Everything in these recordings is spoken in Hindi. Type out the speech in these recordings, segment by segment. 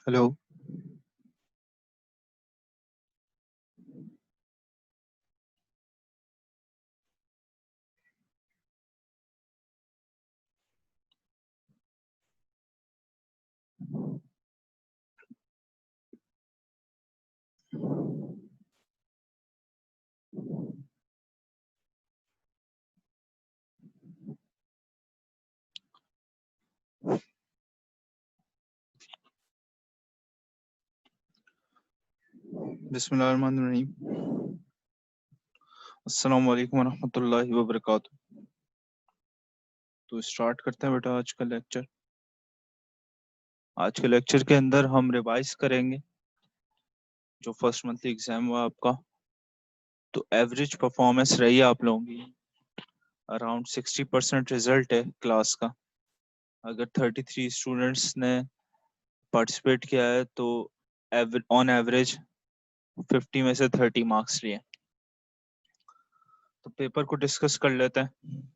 हेलो। बिस्मिल्लाहिर्रहमानिर्रहीम। अस्सलाम वालेकुम वरहमतुल्लाहि वबरकातुहू। तो स्टार्ट करते हैं बेटा आज का लेक्चर। आज के लेक्चर के अंदर हम रिवाइज करेंगे जो फर्स्ट मंथली एग्जाम हुआ आपका। तो एवरेज परफॉर्मेंस रही है आप लोगों की, अराउंड 60% रिजल्ट है क्लास का। अगर 33 स्टूडेंट्स ने पार्टिसिपेट किया है तो ऑन एवरेज 50 में से 30 मार्क्स लिए। तो पेपर को डिस्कस कर लेते हैं।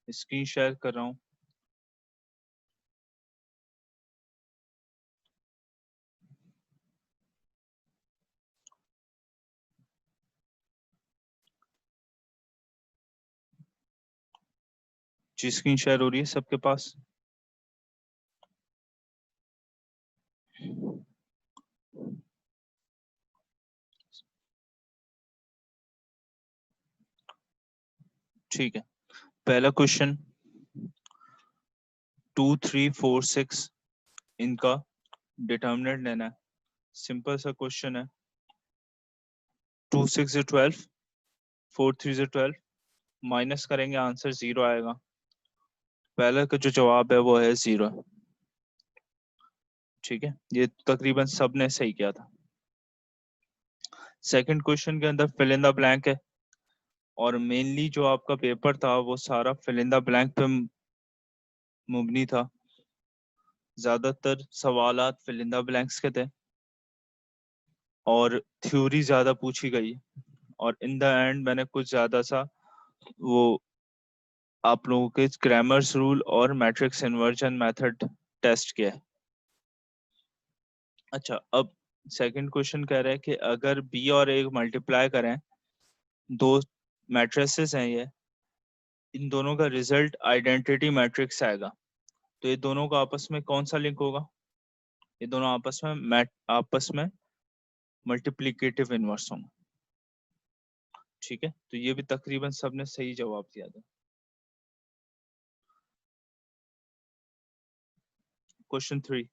स्क्रीन शेयर कर रहा हूँ। जी स्क्रीन शेयर हो रही है सबके पास? ठीक है। पहला क्वेश्चन 2, 3, 4, 6 इनका डिटर्मिनेंट लेना है। सिंपल सा क्वेश्चन है। 2 6 is 12, 4 3 is 12, माइनस करेंगे आंसर 0 आएगा। पहला का जो जवाब है वो है 0। ठीक है, ये तकरीबन सब ने सही किया था। सेकंड क्वेश्चन के अंदर फिल इन द ब्लैंक है, और मेनली जो आपका पेपर था वो सारा फिल इन द ब्लैंक पे मुबनी था। ज्यादातर सवालात फिल इन द ब्लैंक्स के थे और थ्योरी ज्यादा पूछी गई। और इन द एंड मैंने कुछ ज्यादा सा वो आप लोगों के ग्रामर्स रूल और मैट्रिक्स इन्वर्जन मेथड टेस्ट किया है। अच्छा, अब सेकंड क्वेश्चन कह रहा है कि अगर बी और ए मल्टीप्लाई करें, दो मैट्रिसेस हैं ये, इन दोनों का रिजल्ट आइडेंटिटी मैट्रिक्स आएगा। तो ये दोनों का आपस में कौन सा लिंक होगा? ये दोनों आपस में मल्टीप्लिकेटिव इनवर्स होंगे। ठीक है, तो ये भी तकरीबन सबने सही जवाब दिया था। क्वेश्चन 3,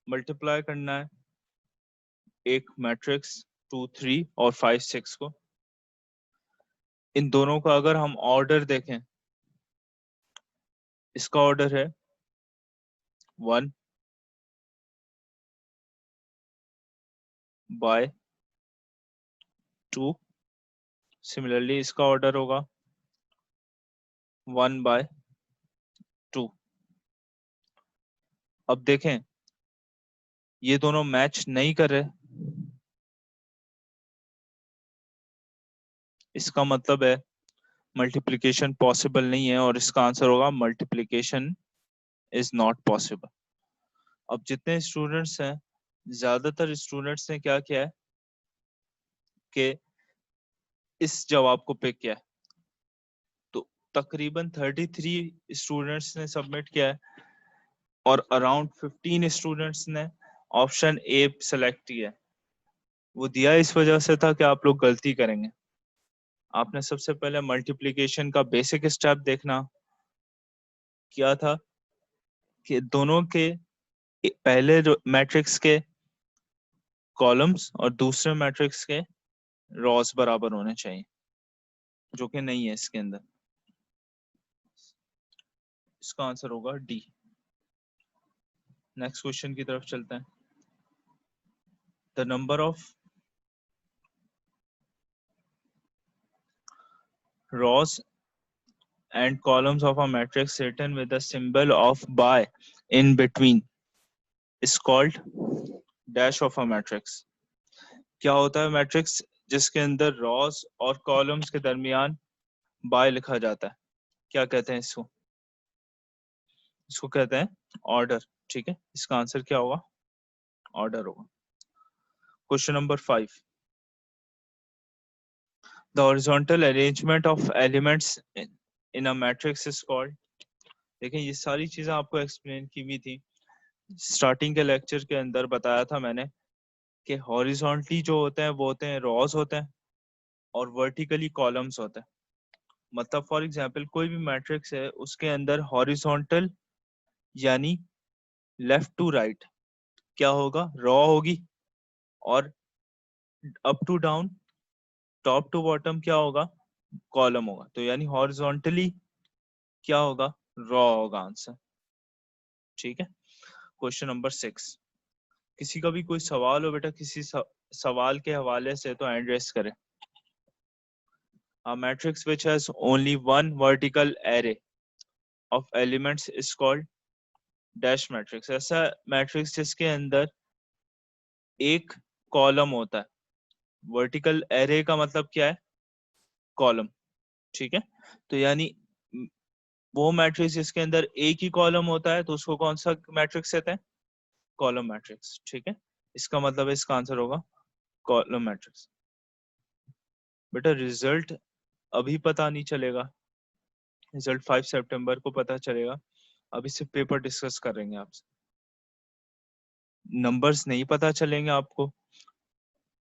मल्टीप्लाई करना है एक मैट्रिक्स 2 3 और 5 6 को। इन दोनों का अगर हम ऑर्डर देखें, इसका ऑर्डर है 1 बाय 2। सिमिलरली इसका ऑर्डर होगा 1 बाय 2। अब देखें, ये दोनों मैच नहीं कर रहे, इसका मतलब है मल्टीप्लिकेशन पॉसिबल नहीं है, और इसका आंसर होगा मल्टीप्लिकेशन इज नॉट पॉसिबल। अब जितने स्टूडेंट्स हैं, ज्यादातर स्टूडेंट्स ने क्या किया है कि इस जवाब को पिक किया है। तो तकरीबन 33 स्टूडेंट्स ने सबमिट किया है और अराउंड 15 स्टूडेंट्स ने ऑप्शन ए सेलेक्ट किया है। वो दिया इस वजह से था कि आप लोग गलती करेंगे। आपने सबसे पहले मल्टीप्लिकेशन का बेसिक स्टेप देखना क्या था कि दोनों के पहले जो मैट्रिक्स के कॉलम्स और दूसरे मैट्रिक्स के रॉस बराबर होने चाहिए, जो कि नहीं है इसके अंदर। इसका आंसर होगा डी। नेक्स्ट क्वेश्चन की तरफ चलते हैं। The number of rows and columns of a matrix written with the symbol of by in between is called dash of a matrix। क्या होता है मैट्रिक्स जिसके अंदर रॉस और कॉलम्स के दरमियान बाय लिखा जाता है? क्या कहते हैं इसको? इसको कहते हैं ऑर्डर। ठीक है, इसका आंसर क्या होगा? ऑर्डर होगा। Question number 5, the horizontal arrangement of elements in a matrix is called. देखिए ये सारी चीजें आपको एक्सप्लेन की हुई थी स्टार्टिंग के लेक्चर के अंदर, बताया था मैंने कि हॉरिजॉन्टली जो होते हैं वो होते हैं रॉज होते हैं और वर्टिकली कॉलम्स होते हैं। मतलब फॉर एग्जांपल कोई भी मैट्रिक्स है उसके अंदर हॉरिजॉन्टल यानी लेफ्ट टू राइट क्या होगा, रॉ होगी, और up to down top to bottom क्या होगा, कॉलम होगा। तो यानी हॉरिजॉन्टली क्या होगा, रॉ होगा आंसर। ठीक है। क्वेश्चन नंबर 6, किसी का भी कोई सवाल हो बेटा किसी सवाल के हवाले से तो हैंड रेस करें। A matrix which has only one vertical array of elements is called dash matrix। ऐसा मैट्रिक्स जिसके अंदर एक कॉलम होता है। वर्टिकल एरे का मतलब क्या है, कॉलम। ठीक है। तो यानी वो मैट्रिक्स जिसके अंदर एक ही कॉलम होता है तो उसको कौन सा मैट्रिक्स कहते हैं, कॉलम मैट्रिक्स। ठीक है। इसका मतलब इसका आंसर होगा कॉलम मैट्रिक्स। बेटा रिजल्ट अभी पता नहीं चलेगा, रिजल्ट 5 सितंबर को पता चलेगा। अभी सिर्फ पेपर डिस्कस करेंगे आपसे, नंबर्स नहीं पता चलेंगे आपको।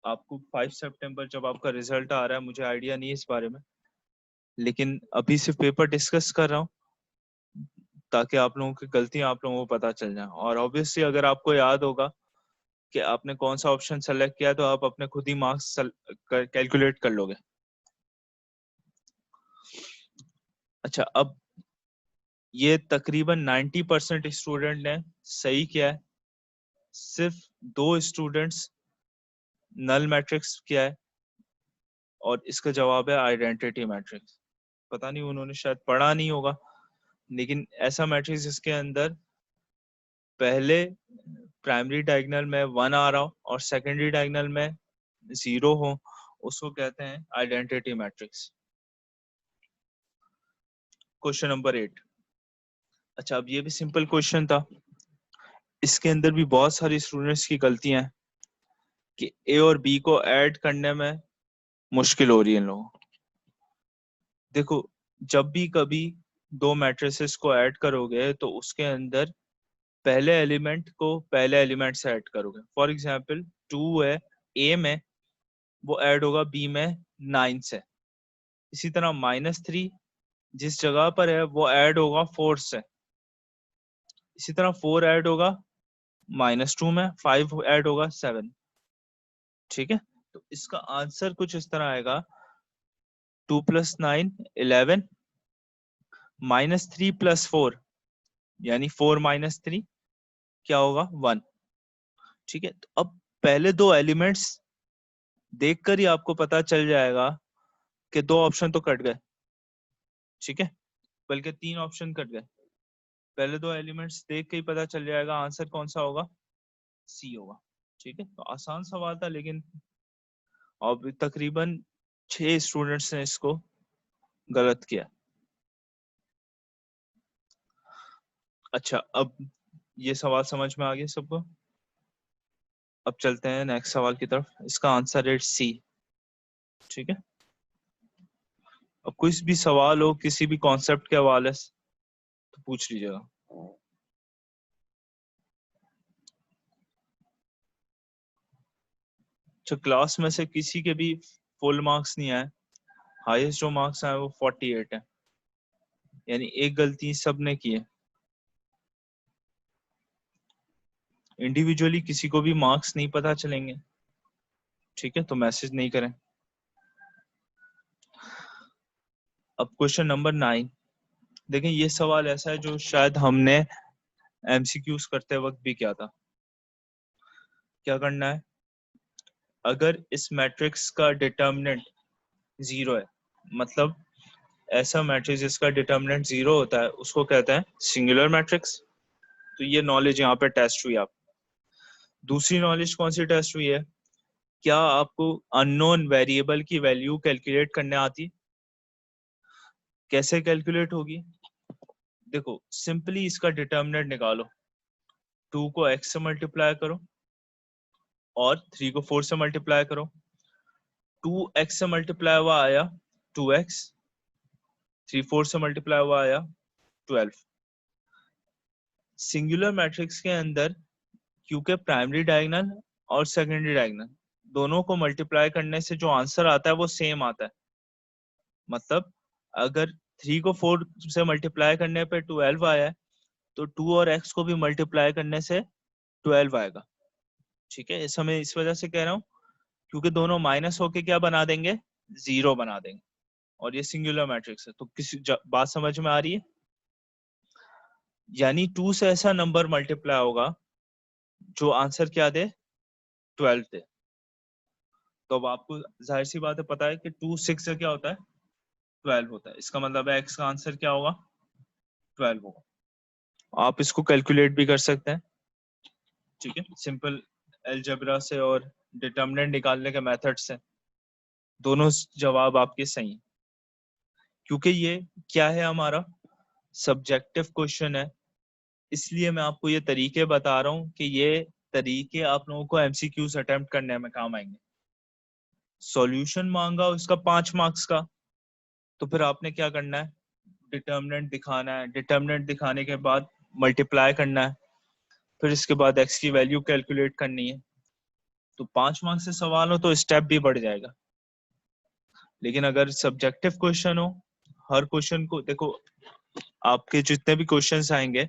आपको 5 सितंबर जब आपका रिजल्ट आ रहा है, मुझे आइडिया नहीं है इस बारे में, लेकिन अभी सिर्फ पेपर डिस्कस कर रहा हूँ ताकि आप लोगों की गलतियां आप लोगों को पता चल जाए। और ऑब्वियसली अगर आपको याद होगा कि आपने कौन सा ऑप्शन सेलेक्ट किया तो आप अपने खुद ही मार्क्स कैलकुलेट कर लोगे। अच्छा, अब ये तकरीबन 90% स्टूडेंट ने सही किया है, सिर्फ 2 स्टूडेंट्स नल मैट्रिक्स किया है और इसका जवाब है आइडेंटिटी मैट्रिक्स। पता नहीं उन्होंने शायद पढ़ा नहीं होगा, लेकिन ऐसा मैट्रिक्स जिसके अंदर पहले प्राइमरी डायगोनल में 1 आ रहा हो और सेकेंडरी डायगोनल में 0 हो, उसको कहते हैं आइडेंटिटी मैट्रिक्स। Question number 8। अच्छा, अब ये भी सिंपल क्वेश्चन था, इसके अंदर भी बहुत सारी स्टूडेंट्स की गलतियां हैं कि ए और बी को ऐड करने में मुश्किल हो रही है इन लोगों को। देखो, जब भी कभी 2 मैट्रिसेस को ऐड करोगे तो उसके अंदर पहले एलिमेंट को पहले एलिमेंट से ऐड करोगे। फॉर एग्जाम्पल 2 है ए में, वो ऐड होगा बी में 9 से। इसी तरह -3 जिस जगह पर है वो ऐड होगा 4 से। इसी तरह 4 ऐड होगा -2 में, 5 ऐड होगा 7। ठीक है। तो इसका आंसर कुछ इस तरह आएगा, 2 + 9 11, -3 + 4 यानी 4 - 3 क्या होगा, 1। ठीक है। तो अब पहले 2 एलिमेंट्स देखकर ही आपको पता चल जाएगा कि 2 ऑप्शन तो कट गए। ठीक है, बल्कि 3 ऑप्शन कट गए। पहले 2 एलिमेंट्स देख के ही पता चल जाएगा आंसर कौन सा होगा, सी होगा। ठीक है। तो आसान सवाल था, लेकिन अब तकरीबन 6 स्टूडेंट्स ने इसको गलत किया। अच्छा, अब ये सवाल समझ में आ गया सबको। अब चलते हैं नेक्स्ट सवाल की तरफ। इसका आंसर है सी। ठीक है। अब कोई भी सवाल हो किसी भी कॉन्सेप्ट के हवाले से तो पूछ लीजिएगा। अच्छा, क्लास में से किसी के भी फुल मार्क्स नहीं आए, हाईएस्ट जो मार्क्स आए वो 48 है, यानी एक गलती सबने की है। इंडिविजुअली किसी को भी मार्क्स नहीं पता चलेंगे, ठीक है, तो मैसेज नहीं करें। अब क्वेश्चन नंबर 9 देखें। ये सवाल ऐसा है जो शायद हमने एमसीक्यूज करते वक्त भी किया था। क्या करना है, अगर इस मैट्रिक्स का डिटर्मिनेंट 0 है, मतलब ऐसा मैट्रिक्स जिसका डिटर्मिनेंट 0 होता है उसको कहते हैं सिंगुलर मैट्रिक्स। तो ये नॉलेज यहाँ पे टेस्ट हुई। आप दूसरी नॉलेज कौन सी टेस्ट हुई है, क्या आपको अननोन वेरिएबल की वैल्यू कैलकुलेट करने आती, कैसे कैलकुलेट होगी। देखो सिंपली इसका डिटर्मिनेंट निकालो, 2 को x से मल्टीप्लाई करो और 3 को 4 से मल्टीप्लाई करो, 2x से मल्टीप्लाई हुआ आया 2x, 3 4 से मल्टीप्लाई हुआ आया 12। सिंगुलर मैट्रिक्स के अंदर क्योंकि प्राइमरी डायगोनल और सेकेंडरी डायगोनल दोनों को मल्टीप्लाई करने से जो आंसर आता है वो सेम आता है। मतलब अगर 3 को 4 से मल्टीप्लाई करने पे 12 आया है तो 2 और x को भी मल्टीप्लाई करने से 12 आएगा। ठीक है, इस समय इस वजह से कह रहा हूँ क्योंकि दोनों माइनस होके क्या बना देंगे, 0 बना देंगे, और ये सिंगुलर मैट्रिक्स है। तो किसी बात समझ में आ रही है? यानी 2 से ऐसा नंबर मल्टीप्लाई होगा जो आंसर क्या दे, 12 दे। तो अब आपको जाहिर सी बात है पता है कि 2 6 से क्या होता है, 12 होता है। इसका मतलब है x का आंसर क्या होगा, 12 होगा। आप इसको कैलकुलेट भी कर सकते हैं। ठीक है, सिंपल अलजेब्रा से और डिटरमिनेंट निकालने के मेथड से दोनों जवाब आपके सही हैं, क्योंकि ये क्या है, हमारा सब्जेक्टिव क्वेश्चन है। इसलिए मैं आपको ये तरीके बता रहा हूँ कि ये तरीके आप लोगों को एमसीक्यूज अटेम्प्ट करने में काम आएंगे। सॉल्यूशन मांगा उसका 5 मार्क्स का, तो फिर आपने क्या करना है, डिटरमिनेंट दिखाना है, डिटरमिनेंट दिखाने के बाद मल्टीप्लाई करना है, फिर इसके बाद x की वैल्यू कैलकुलेट करनी है। तो 5 मार्क्स से सवाल हो तो स्टेप भी बढ़ जाएगा। लेकिन अगर सब्जेक्टिव क्वेश्चन हो, हर क्वेश्चन को देखो, आपके जितने भी क्वेश्चंस आएंगे,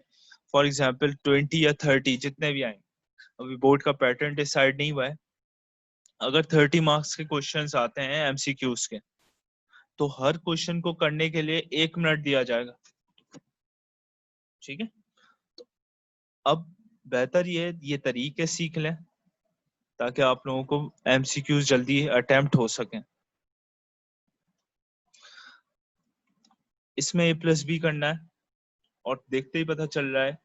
फॉर एग्जांपल 20 या 30 जितने भी आएंगे, अभी बोर्ड का पैटर्न डिसाइड नहीं हुआ है, अगर 30 मार्क्स के क्वेश्चंस आते हैं एमसीक्यूज के, तो हर क्वेश्चन को करने के लिए 1 मिनट दिया जाएगा। ठीक है, तो अब बेहतर ये तरीके सीख लें ताकि आप लोगों को एमसीक्यूज जल्दी अटेम्प्ट हो सकें। इसमें a+b करना है और देखते ही पता चल रहा है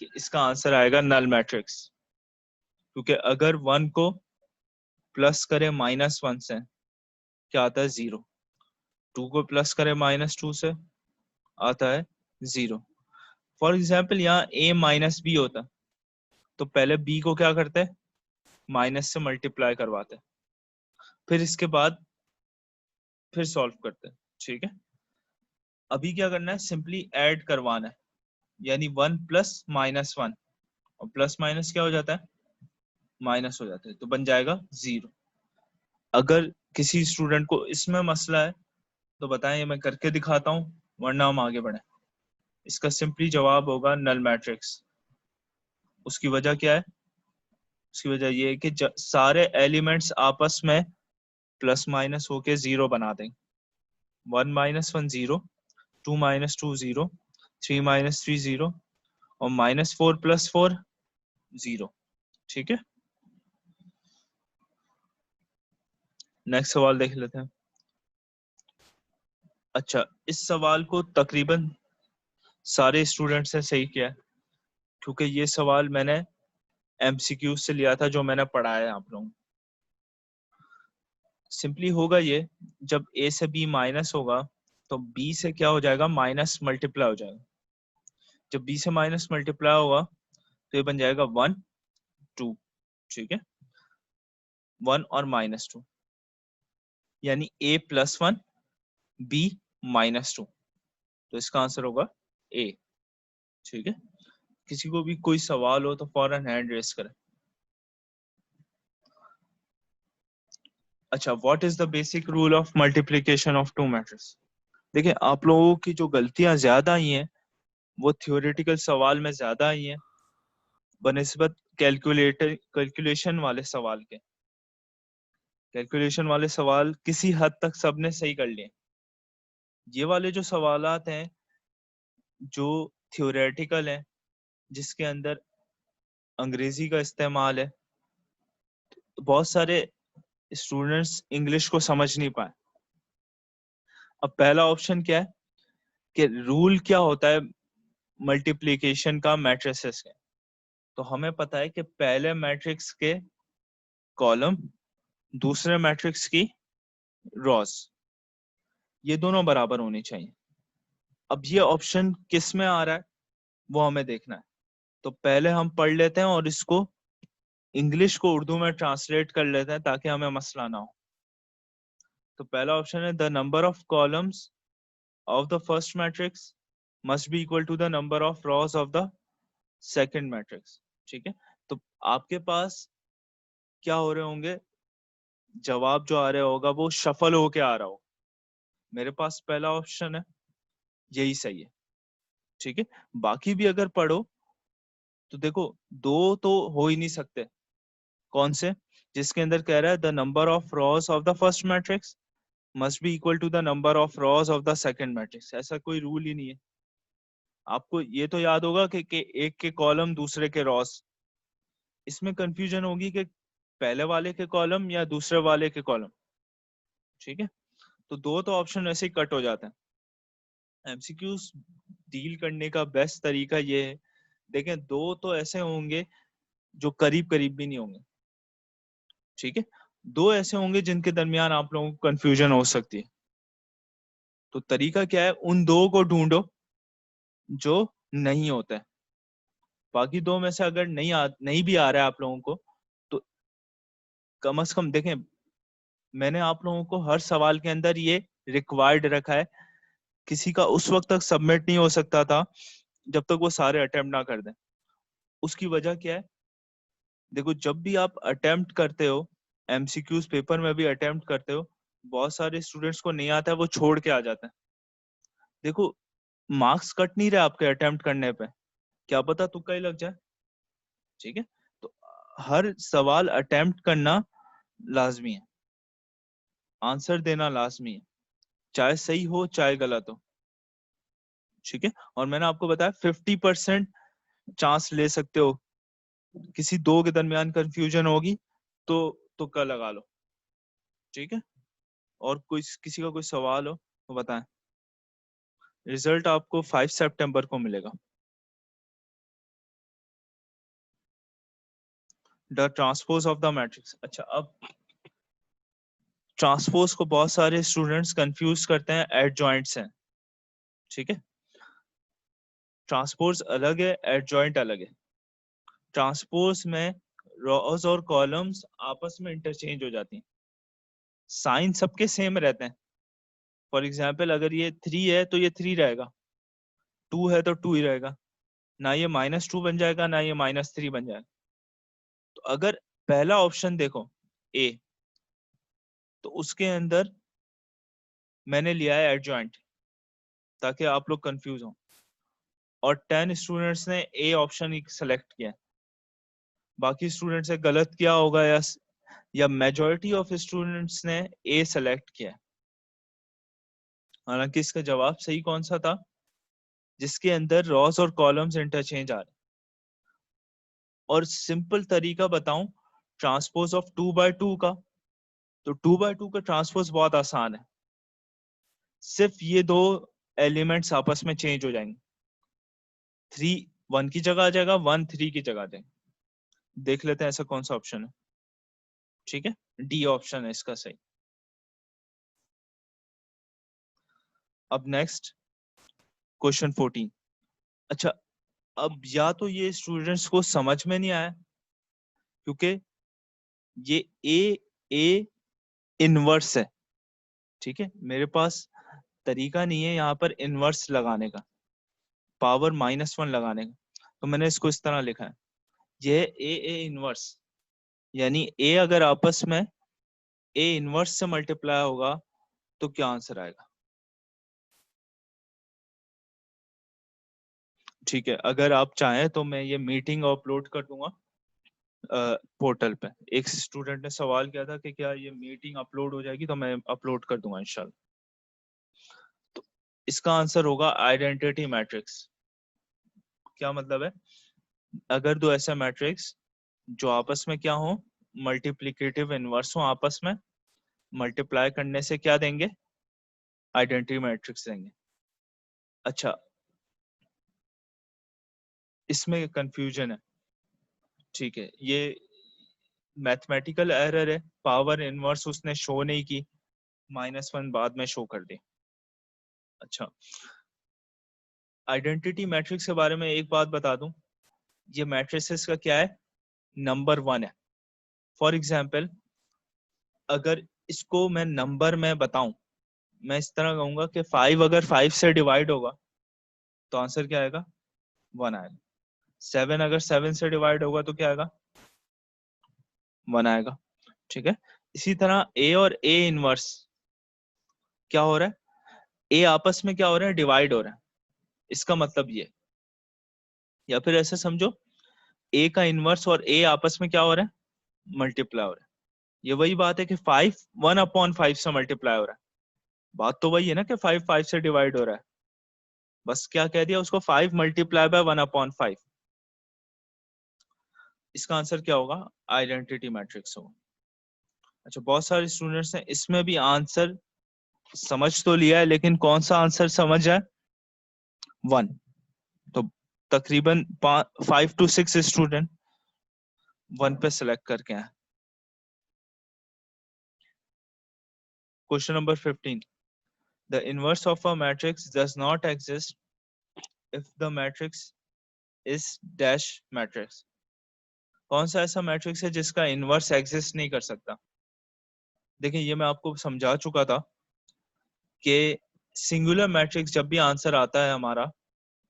कि इसका आंसर आएगा नल मैट्रिक्स, क्योंकि अगर 1 को प्लस करें -1 से क्या आता है, 0। 2 को प्लस करें -2 से आता है 0। फॉर एग्जाम्पल यहाँ a-b होता तो पहले b को क्या करते, माइनस से मल्टीप्लाई करवाते, फिर इसके बाद फिर सॉल्व करते। ठीक है, अभी क्या करना है, सिंपली ऐड करवाना है, यानी 1 + -1, और प्लस माइनस क्या हो जाता है, माइनस हो जाता है, तो बन जाएगा 0। अगर किसी स्टूडेंट को इसमें मसला है तो बताएं, मैं करके दिखाता हूँ, वरना हम आगे बढ़े। इसका सिंपली जवाब होगा नल मैट्रिक्स। उसकी वजह क्या है, उसकी वजह ये है कि सारे एलिमेंट्स आपस में प्लस माइनस होके 0 बना देंगे। 1 - 1 0, 2 - 2 0, 3 - 3 0, और -4 + 4 0। ठीक है, नेक्स्ट सवाल देख लेते हैं। अच्छा, इस सवाल को तकरीबन सारे स्टूडेंट्स ने सही किया है, क्योंकि ये सवाल मैंने एमसीक्यू से लिया था जो मैंने पढ़ाया है आप लोगों को। सिंपली होगा ये, जब a से b माइनस होगा तो b से क्या हो जाएगा, माइनस मल्टीप्लाई हो जाएगा। जब b से माइनस मल्टीप्लाई होगा तो ये बन जाएगा 1 2। ठीक है, 1 और -2, यानी a + 1 b -2, तो इसका आंसर होगा a। ठीक है, किसी को भी कोई सवाल हो तो फौरन हैंड रेस करें। अच्छा, what is the basic rule of multiplication of two matrix? देखिए, आप लोगों की जो गलतियां ज्यादा आई हैं वो थ्योरेटिकल सवाल में ज्यादा आई हैं बनिस्बत कैलकुलेशन वाले सवाल के। कैलकुलेशन वाले सवाल किसी हद तक सबने सही कर लिए। ये वाले जो सवालात हैं जो थ्योरेटिकल हैं, जिसके अंदर अंग्रेजी का इस्तेमाल है, तो बहुत सारे स्टूडेंट्स इंग्लिश को समझ नहीं पाए। अब पहला ऑप्शन क्या है कि रूल क्या होता है मल्टीप्लिकेशन का मैट्रिसेस के, तो हमें पता है कि पहले मैट्रिक्स के कॉलम, दूसरे मैट्रिक्स की रॉस, ये दोनों बराबर होनी चाहिए। अब ये ऑप्शन किस में आ रहा है वो हमें देखना है, तो पहले हम पढ़ लेते हैं और इसको इंग्लिश को उर्दू में ट्रांसलेट कर लेते हैं ताकि हमें मसला ना हो। तो पहला ऑप्शन है the number of columns of the first matrix must be equal to the number of rows of the second matrix. ठीक है, तो आपके पास क्या हो रहे होंगे, जवाब जो आ रहा होगा वो शफल होके आ रहा हो। मेरे पास पहला ऑप्शन है, यही सही है। ठीक है, बाकी भी अगर पढ़ो तो देखो दो तो हो ही नहीं सकते। कौन से? जिसके अंदर कह रहा है the number of rows of the first matrix must be equal to the number of rows of the second matrix. ऐसा कोई रूल ही नहीं है। आपको ये तो याद होगा कि एक के कॉलम दूसरे के रॉस। इसमें कंफ्यूजन होगी कि पहले वाले के कॉलम या दूसरे वाले के कॉलम। ठीक है, तो दो तो ऑप्शन ऐसे ही कट हो जाते हैं। एमसीक्यूज डील करने का बेस्ट तरीका ये है, देखें दो तो ऐसे होंगे जो करीब करीब भी नहीं होंगे। ठीक है, दो ऐसे होंगे जिनके दरमियान आप लोगों को कंफ्यूजन हो सकती है। तो तरीका क्या है, उन दो को ढूंढो जो नहीं होते हैं। बाकी दो में से अगर नहीं भी आ रहा है आप लोगों को, तो कम से कम देखें, मैंने आप लोगों को हर सवाल के अंदर ये रिक्वायर्ड रखा है। किसी का उस वक्त तक सबमिट नहीं हो सकता था जब तक वो सारे अटेम्प्ट ना कर दें। उसकी वजह क्या है? देखो जब भी आप अटेम्प्ट करते हो, एमसीक्यूज पेपर में भी अटेम्प्ट करते हो, बहुत सारे स्टूडेंट्स को नहीं आता है, वो छोड़ के आ जाते हैं। देखो मार्क्स कट नहीं रहे आपके अटेम्प्ट करने पे, क्या पता तुक्का ही लग जाए। ठीक है, तो हर सवाल अटेम्प्ट करना लाजमी है, आंसर देना लाजमी है, चाहे सही हो चाहे गलत हो। ठीक है, और मैंने आपको बताया 50% चांस ले सकते हो, किसी दो के दरमियान कंफ्यूजन होगी तो तुक्का लगा लो। ठीक है, और कोई किसी का कोई सवाल हो तो बताएं। रिजल्ट आपको 5 सितंबर को मिलेगा। The transpose of the matrix. अच्छा, अब ट्रांसपोज को बहुत सारे स्टूडेंट्स कंफ्यूज करते हैं एडजॉइंट से। ठीक है, ट्रांसपोज अलग है, एडजॉइंट अलग है। ट्रांसपोज में रॉज और कॉलम्स आपस में इंटरचेंज हो जाती हैं, साइन सबके सेम रहते हैं। फॉर एग्जाम्पल अगर ये 3 है तो ये 3 रहेगा, 2 है तो 2 ही रहेगा, ना ये -2 बन जाएगा ना ये -3 बन जाएगा। तो अगर पहला ऑप्शन देखो ए, तो उसके अंदर मैंने लिया है एडजॉइंट ताकि आप लोग कंफ्यूज हो, और 10 स्टूडेंट्स ने ए ऑप्शन ही सेलेक्ट किया। बाकी स्टूडेंट्स ने गलत किया होगा, या मेजॉरिटी ऑफ स्टूडेंट्स ने ए सेलेक्ट किया। हालांकि इसका जवाब सही कौन सा था, जिसके अंदर रॉस और कॉलम्स इंटरचेंज आ रहे। और सिंपल तरीका बताऊं ट्रांसपोज ऑफ 2/2 का, तो 2/2 का ट्रांसपोज बहुत आसान है। सिर्फ ये दो एलिमेंट्स आपस में चेंज हो जाएंगे, 3 1 की जगह आ जाएगा, 1 3 की जगह आ जाएगा। देख लेते हैं ऐसा कौन सा ऑप्शन है। ठीक है, डी ऑप्शन है इसका सही। अब नेक्स्ट क्वेश्चन 14। अच्छा, अब या तो ये स्टूडेंट्स को समझ में नहीं आया क्योंकि ये ए इनवर्स है। ठीक है, मेरे पास तरीका नहीं है यहाँ पर इनवर्स लगाने का, पावर -1 लगाने का, तो मैंने इसको इस तरह लिखा है, यह ए इनवर्स, यानी ए अगर आपस में ए इनवर्स से मल्टीप्लाई होगा तो क्या आंसर आएगा। ठीक है, अगर आप चाहें तो मैं ये मीटिंग अपलोड कर दूंगा पोर्टल पे। एक स्टूडेंट ने सवाल किया था कि क्या ये मीटिंग अपलोड हो जाएगी, तो मैं अपलोड कर दूंगा इंशाल्लाह। तो इसका आंसर होगा आइडेंटिटी मैट्रिक्स। क्या मतलब है? अगर दो ऐसे मैट्रिक्स जो आपस में क्या हो, मल्टीप्लिकेटिव इनवर्स हो, आपस में मल्टीप्लाई करने से क्या देंगे, आइडेंटिटी मैट्रिक्स देंगे। अच्छा, इसमें कंफ्यूजन है। ठीक है, ये मैथमेटिकल एरर है, पावर इनवर्स उसने शो नहीं की, -1 बाद में शो कर दी। अच्छा, आइडेंटिटी मैट्रिक्स के बारे में एक बात बता दूं, ये मैट्रिसेस का क्या है, नंबर 1 है। फॉर एग्जाम्पल अगर इसको मैं नंबर में बताऊं, मैं इस तरह कहूंगा कि 5 अगर 5 से डिवाइड होगा तो आंसर क्या आएगा? 1 आएगा। 7 अगर 7 से डिवाइड होगा तो क्या आएगा? 1 आएगा। ठीक है, इसी तरह ए और ए इनवर्स क्या हो रहा है? ए आपस में क्या हो रहा है? डिवाइड हो रहा है। इसका मतलब ये, या फिर ऐसे समझो ए का इनवर्स और ए आपस में क्या हो रहा है? मल्टीप्लाई हो रहा है। ये वही बात है कि 5 1/5 से मल्टीप्लाई हो रहा है। बात तो वही है ना कि 5 5 से डिवाइड हो रहा है, बस क्या कह दिया उसको? 5 मल्टीप्लाई बाय 1/5। इसका आंसर क्या होगा? आइडेंटिटी मैट्रिक्स होगा। अच्छा, बहुत सारे स्टूडेंट्स हैं इसमें भी आंसर समझ तो लिया है, लेकिन कौन सा आंसर समझ है? 1। तो तकरीबन 5 to 6 स्टूडेंट 1 पे सिलेक्ट करके हैं। Question number 15, the inverse of a matrix does not exist if the matrix is dash matrix. कौन सा ऐसा मैट्रिक्स है जिसका इनवर्स एग्जिस्ट नहीं कर सकता? देखिए, ये मैं आपको समझा चुका था कि सिंगुलर मैट्रिक्स जब भी आंसर आता है हमारा,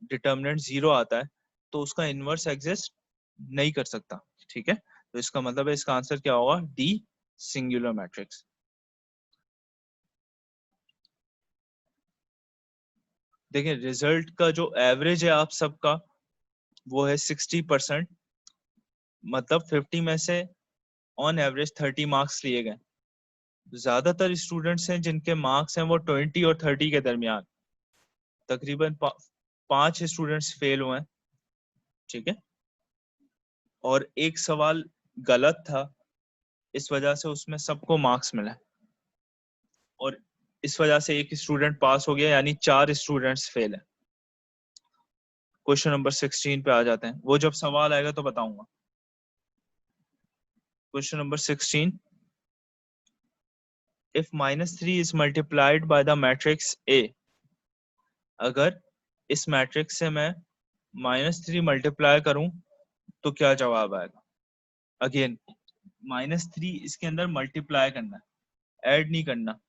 डिटर्मिनेंट 0 आता है, तो उसका इनवर्स एग्जिस्ट नहीं कर सकता। ठीक है, तो इसका मतलब है इसका आंसर क्या होगा? D, singular matrix. देखिए, रिजल्ट का जो एवरेज है आप सबका वो है 60%, मतलब 50 में से ऑन एवरेज 30 मार्क्स लिए गए। ज्यादातर स्टूडेंट्स हैं जिनके मार्क्स हैं वो 20 और 30 के दरमियान। तकरीबन 5 स्टूडेंट्स फेल हुए हैं। ठीक है, और एक सवाल गलत था, इस वजह से उसमें सबको मार्क्स मिला, और इस वजह से एक स्टूडेंट पास हो गया, यानी 4 स्टूडेंट्स फेल हैं। क्वेश्चन नंबर 16 पे आ जाते हैं, वो जब सवाल आएगा तो बताऊंगा। Question number 16, if -3 is multiplied by the matrix A, अगर इस मैट्रिक्स से मैं -3 मल्टीप्लाई करूं तो क्या जवाब आएगा? अगेन, -3 इसके अंदर मल्टीप्लाई करना है, ऐड नहीं करना।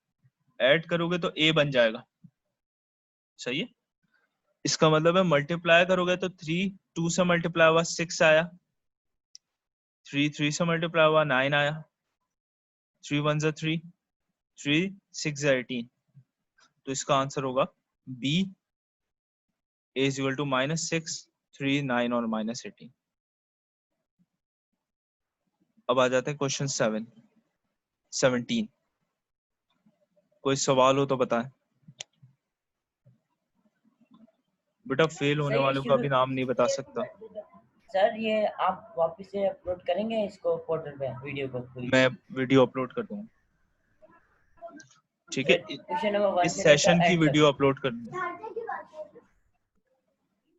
ऐड करोगे तो A बन जाएगा। सही है, इसका मतलब है मल्टीप्लाई करोगे तो 3 2 से मल्टीप्लाई हुआ 6 आया, 3 3 से मल्टीप्लाई हुआ 9 आया, 3 1 जा 3, 3 6 जा 18। तो इसका आंसर होगा B, a is equal to -6 3 9 और -18। अब आ जाते हैं क्वेश्चन 17। कोई सवाल हो तो बताएं। बेटा, फेल होने सर ये वालों का शुरू भी नाम नहीं बता सकता। सर ये आप वापस से अपलोड करेंगे इसको पोर्टल पे वीडियो को पूरी? मैं वीडियो अपलोड कर दूंगा। ठीक है, सर क्वेश्चन नंबर 1 इस से लेकर सेशन की एंड तक। वीडियो अपलोड कर दूंगा।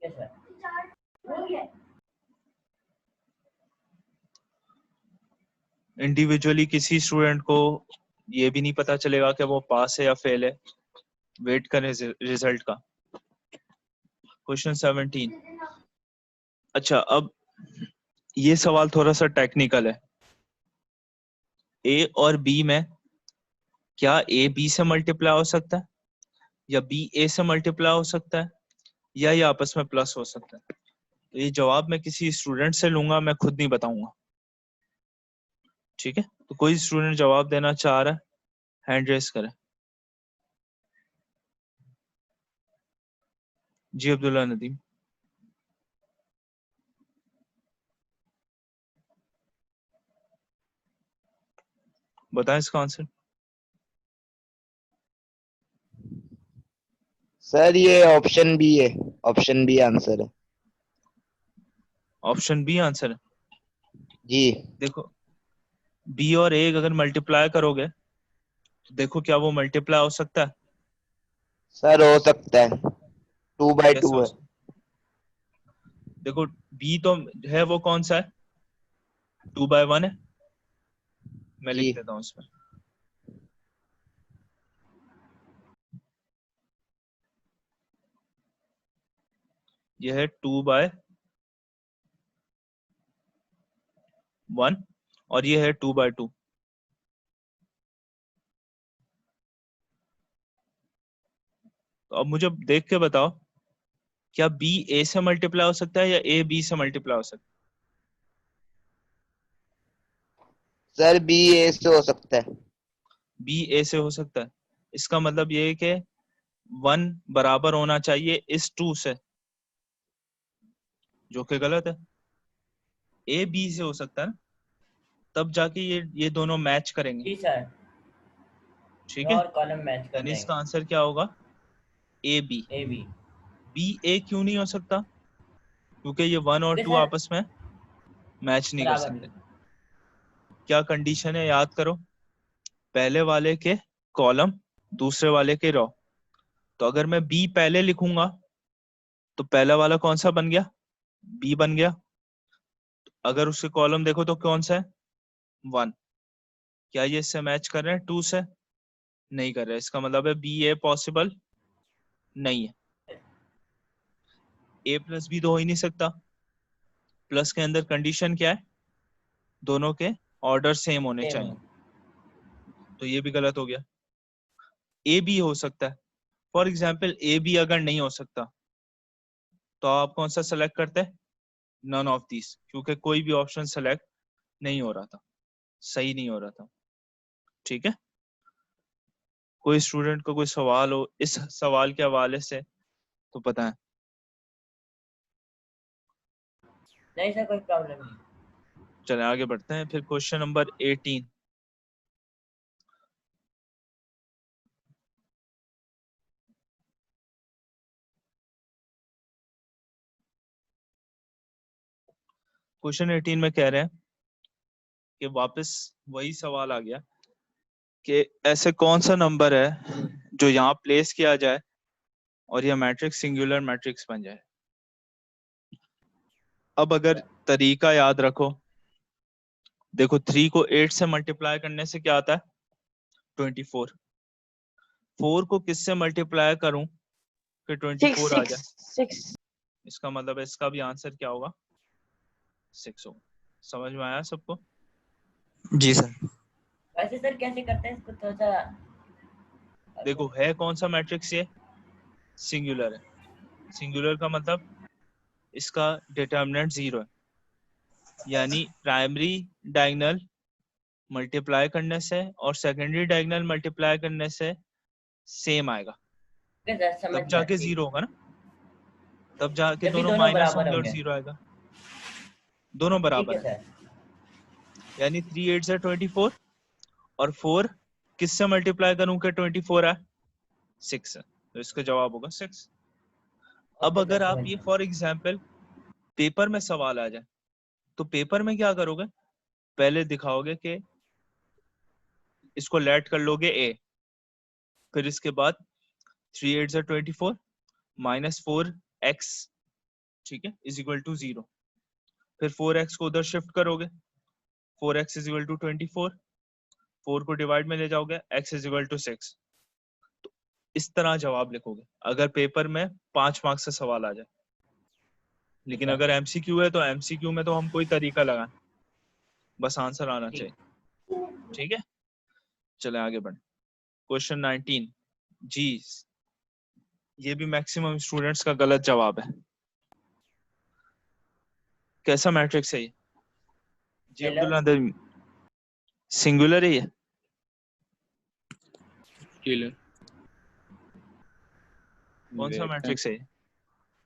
ठीक है सर। इंडिविजुअली किसी स्टूडेंट को ये भी नहीं पता चलेगा कि वो पास है या फेल है। वेट करें रिजल्ट का। क्वेश्चन 17। अच्छा, अब ये सवाल थोड़ा सा टेक्निकल है। ए और बी में क्या ए बी से मल्टीप्लाई हो सकता है, या बी ए से मल्टीप्लाई हो सकता है, या ये आपस में प्लस हो सकता है? तो ये जवाब मैं किसी स्टूडेंट से लूंगा, मैं खुद नहीं बताऊंगा। ठीक है, तो कोई स्टूडेंट जवाब देना चाह रहा है, हैंड रेस करें। जी अब्दुल्ला नदीम। बताएं इसका आंसर। सर ये ऑप्शन बी है, ऑप्शन बी आंसर है। ऑप्शन बी आंसर है। जी देखो, बी और ए अगर मल्टीप्लाई करोगे तो देखो क्या वो मल्टीप्लाई हो सकता है? सर हो सकता है, 2/2 कैसे हो है। सकता? देखो, बी तो है, वो कौन सा है? 2/1 है। मैं जी लिख देता हूँ इसमें। यह है 2/1, और ये है 2/2। तो अब मुझे देख के बताओ, क्या b a से मल्टीप्लाई हो सकता है या a b से मल्टीप्लाई हो सकता सर बी ए से हो सकता है। है? b a से हो सकता है, इसका मतलब ये है कि 1 बराबर होना चाहिए इस 2 से, जो कि गलत है। a b से हो सकता है ना, तब जाके ये दोनों मैच करेंगे। जी सर, ठीक रो है, और कॉलम मैच कर यानी जाएंगे। इसका आंसर क्या होगा? a b। A B, b a क्यों नहीं हो सकता? क्योंकि ये 1 और क्योंकि 2 सर आपस में मैच नहीं कर बराबर सकते। नहीं। क्या कंडीशन है, याद करो। पहले वाले के कॉलम, दूसरे वाले के रो। तो अगर मैं b पहले लिखूंगा तो पहला वाला कौन सा बन गया? b बन गया। अगर उसके कॉलम देखो तो कौन सा है? 1। क्या ये इससे मैच कर रहे हैं 2 से? नहीं कर रहे, इसका मतलब है बी ए पॉसिबल नहीं है। a प्लस बी तो हो ही नहीं सकता। प्लस के अंदर कंडीशन क्या है? दोनों के ऑर्डर सेम होने सेम चाहिए, है। तो ये भी गलत हो गया। ए बी हो सकता है, फॉर एग्जाम्पल ए बी अगर नहीं हो सकता तो आप कौन सा सेलेक्ट करते हैं? नन ऑफ दिस, क्योंकि कोई भी ऑप्शन सेलेक्ट नहीं हो रहा था, सही नहीं हो रहा था। ठीक है, कोई स्टूडेंट को कोई सवाल हो इस सवाल के हवाले से तो पता है। नहीं सर, कोई प्रॉब्लम नहीं। चलें आगे बढ़ते हैं। फिर क्वेश्चन नंबर 18। क्वेश्चन 18 में कह रहे हैं कि वापस वही सवाल आ गया कि ऐसे कौन सा नंबर है जो यहाँ प्लेस किया जाए और यह मैट्रिक्स सिंगुलर मैट्रिक्स बन जाए। अब अगर तरीका याद रखो, देखो 3 को 8 से मल्टीप्लाई करने से क्या आता है? 24। 4 को किससे मल्टीप्लाई करूं कि 24 आ जाए? इसका मतलब है इसका भी आंसर क्या होगा? 6 होगा। समझ में आया सबको? जी सर। वैसे सर कैसे करते हैं इसको थोड़ा सा। देखो है कौन सा मैट्रिक्स ये? सिंगुलर है। सिंगुलर का मतलब इसका डिटर्मिनेंट 0 है, यानी प्राइमरी डायगोनल मल्टीप्लाई करने से और सेकेंडरी डायगोनल मल्टीप्लाई करने से सेम आएगा, ओके सर, समझ तब गया, जाके ठीक। 0 होगा ना, तब जाके जब भी दोनों दोनों माइनस बराबर होंगे और होंगे। 0 आएगा। दोनों ठीक बराबर है है, सर। यानी 3 8 से 24 और 4 किससे मल्टीप्लाई करूं कि 24 आए? 6 से, तो इसका जवाब होगा 6। अब ओके सर, अगर आप समझ ये गया। फॉर एग्जाम्पल पेपर में सवाल आ जाए तो पेपर में क्या करोगे? पहले दिखाओगे कि इसको लेट कर लोगे a, फिर इसके बाद 3 8 से 24 -4x, ठीक है, इज इक्वल टू 0। फिर 4x को उधर शिफ्ट करोगे, 4x इज इक्वल टू 24। 4 को डिवाइड में ले जाओगे, x इज इक्वल टू 6। तो इस तरह जवाब लिखोगे अगर पेपर में 5 मार्क्स से सवाल आ जाए। ठीक लेकिन है, अगर एमसीक्यू है तो एमसीक्यू में तो हम कोई तरीका लगाएं, बस आंसर आना ठीक। चाहिए। ठीक है, चले आगे बढ़े। क्वेश्चन 19 जी, ये भी मैक्सिमम स्टूडेंट्स का गलत जवाब है। कैसा मैट्रिक्स है ये? जी स्केलर। अब्दुल्ला, सिंगुलर है ये? स्केलर। कौन सा मैट्रिक्स है ये?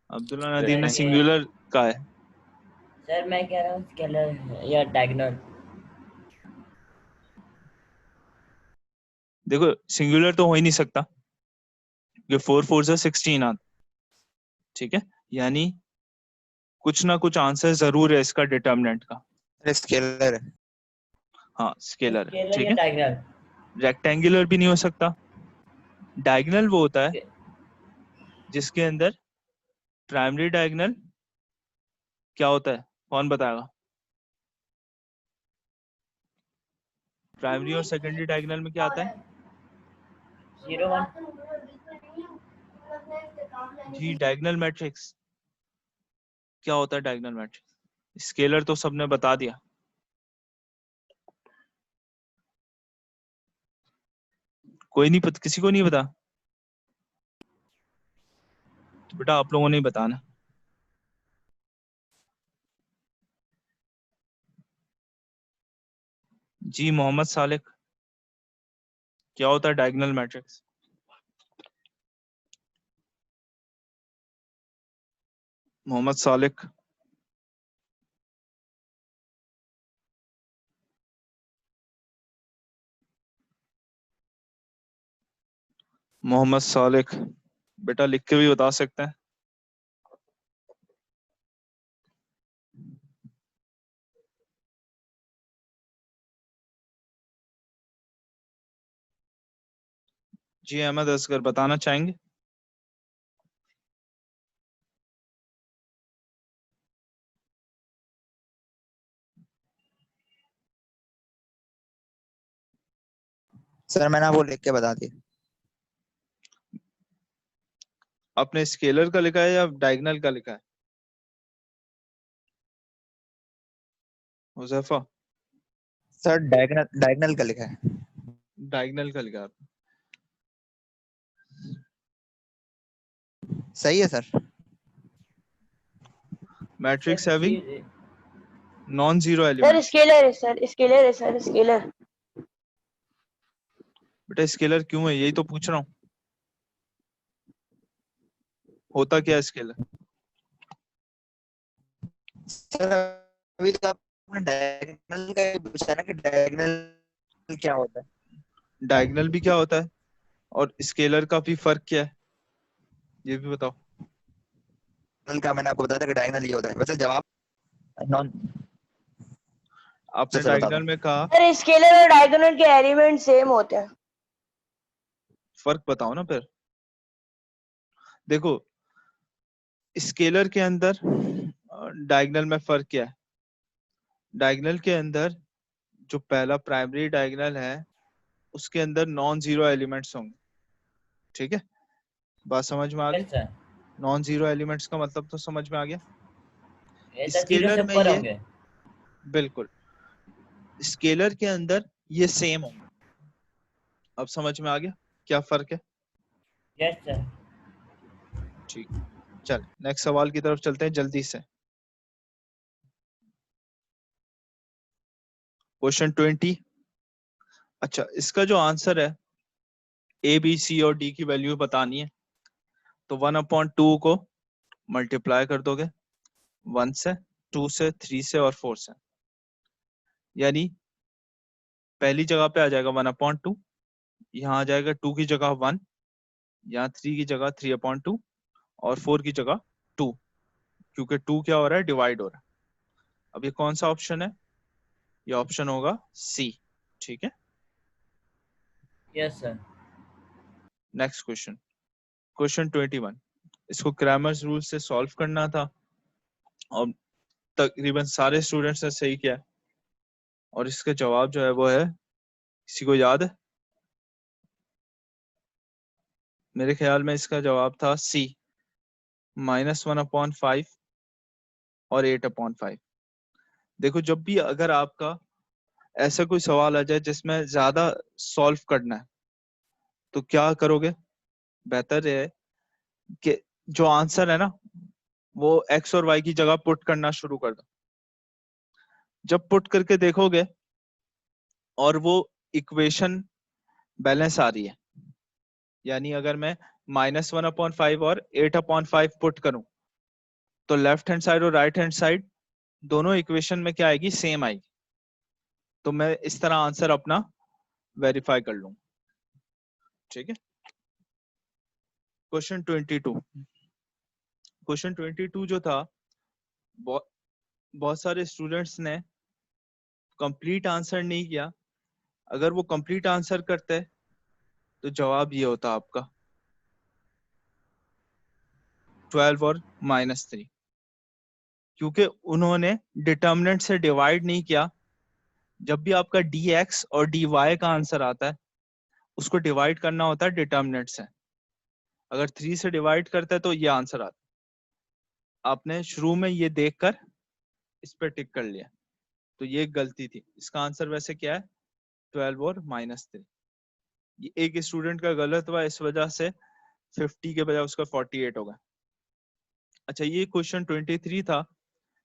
अब्दुल्ला नदीम ने रेक्टेंगल। सिंगुलर का है। सर मैं कह रहा हूँ स्केलर या डायगोनल। देखो सिंगुलर तो हो ही नहीं सकता, ये 4 4 से 16 आता, ठीक है, यानी कुछ ना कुछ आंसर जरूर है इसका डिटर्मिनेंट का। स्केलर है। हाँ स्केलर है, स्केलर ठीक या है। डायगोनल। रेक्टेंगुलर भी नहीं हो सकता। डायगोनल वो होता है जिसके अंदर प्राइमरी डायगोनल क्या होता है, कौन बताएगा? प्राइमरी और सेकेंडरी डायगोनल में क्या आता है? 0 1। जी डायगोनल मैट्रिक्स क्या होता है? डायगोनल मैट्रिक्स स्केलर तो सबने बता दिया। कोई नहीं पता, किसी को नहीं पता? तो बेटा आप लोगों ने ही बताना। जी मोहम्मद सालिक, क्या होता है डायगोनल मैट्रिक्स? मोहम्मद सालिक, मोहम्मद सालिक बेटा लिख के भी बता सकते हैं। जी अहमद असगर बताना चाहेंगे? सर मैंने आपको लिख के बता दिया। आपने स्केलर का लिखा है या डायगोनल का लिखा है? हुज़ैफा सर डायगोनल का लिखा है। डायगोनल का लिखा है। सही है sir. Matrix sir having non zero sir element. Scalar है सर, स्केलर है सर, स्केलर। बेटा स्केलर क्यों है, यही तो पूछ रहा हूँ। होता क्या है स्केलर? सर अभी तो आपने डायगोनल का ही पूछा ना कि डायगोनल क्या होता है। डायगोनल भी क्या होता है और स्केलर का भी फर्क क्या है, ये भी बताओ। डायगोनल का मैंने आपको बताया था कि डायगोनल ये होता है। वैसे जवाब नॉन आपने सर बता डायगोनल दो। में कहा, सर स्केलर और डायगोनल के एलिमेंट सेम होते हैं। फर्क बताओ ना फिर। देखो स्केलर के अंदर डायगोनल में फर्क क्या है? डायगोनल के अंदर जो पहला प्राइमरी डायगोनल है उसके अंदर नॉन जीरो एलिमेंट्स होंगे। ठीक है, बात समझ में आ गई? Yes sir, non zero elements का मतलब तो समझ में आ गया। ऐसा जीरो स्केलर से में ऊपर ये होंगे। बिल्कुल, स्केलर के अंदर ये सेम होंगे। अब समझ में आ गया क्या फर्क है? Yes sir. ठीक, चल नेक्स्ट सवाल की तरफ चलते हैं जल्दी से। क्वेश्चन 20। अच्छा इसका जो आंसर है ए बी सी और डी की वैल्यू बतानी है, तो 1/2 को मल्टीप्लाई कर दोगे 1 से, 2 से, 3 से और 4 से। यानी पहली जगह पे आ जाएगा 1/2, यहाँ आ जाएगा 2 की जगह 1, यहाँ 3 की जगह 3/2 और 4 की जगह 2, क्योंकि 2 क्या हो रहा है, डिवाइड हो रहा है। अब ये कौन सा ऑप्शन है? ये ऑप्शन होगा सी। ठीक है, yes sir. Next question, question 21। इसको क्रैमर्स रूल से सॉल्व करना था और तकरीबन सारे स्टूडेंट्स ने सही किया और इसका जवाब जो है वो है, किसी को याद है? मेरे ख्याल में इसका जवाब था सी, -1/5 और 8/5। देखो जब भी अगर आपका ऐसा कोई सवाल आ जाए जिसमें ज्यादा सॉल्व करना है तो क्या करोगे? बेहतर है कि जो आंसर है ना वो एक्स और वाई की जगह पुट करना शुरू कर दो। जब पुट करके देखोगे और वो इक्वेशन बैलेंस आ रही है, यानी अगर मैं -1/5 और 8/5 पुट करूं तो लेफ्ट हैंड साइड और राइट हैंड साइड दोनों इक्वेशन में क्या आएगी, सेम आएगी। तो मैं इस तरह आंसर अपना वेरीफाई कर लूंगा। ठीक है, क्वेश्चन 22। क्वेश्चन 22 जो था, बहुत सारे स्टूडेंट्स ने कंप्लीट आंसर नहीं किया। अगर वो कंप्लीट आंसर करते तो जवाब ये होता आपका 12 और -3, क्योंकि उन्होंने डिटर्मिनेंट से डिवाइड नहीं किया। जब भी आपका dx और dy का आंसर आता है उसको डिवाइड करना होता है डिटर्मिनेंट से। अगर 3 से डिवाइड करता है तो ये आंसर आता है। आपने शुरू में ये देखकर इस पे टिक कर लिया, तो ये गलती थी। इसका आंसर वैसे क्या है, 12 और -3। एक स्टूडेंट का गलत हुआ, इस वजह से 50 के बजाय उसका 48 होगा। अच्छा, ये क्वेश्चन 23 था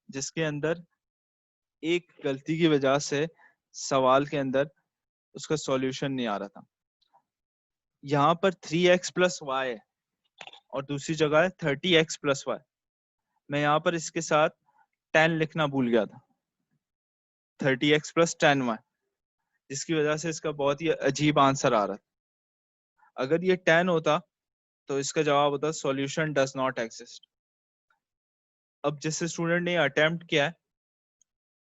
जिसके अंदर एक गलती की वजह से सवाल के अंदर उसका सॉल्यूशन नहीं आ रहा था। यहाँ पर 3x प्लस वाई है और दूसरी जगह है 30x प्लस वाई। मैं यहाँ पर इसके साथ 10 लिखना भूल गया था, 30x प्लस 10y, जिसकी वजह से इसका बहुत ही अजीब आंसर आ रहा था। अगर ये 10 होता तो इसका जवाब होता सॉल्यूशन डज नॉट एग्जिस्ट। अब जिस स्टूडेंट ने अटेम्प्ट किया है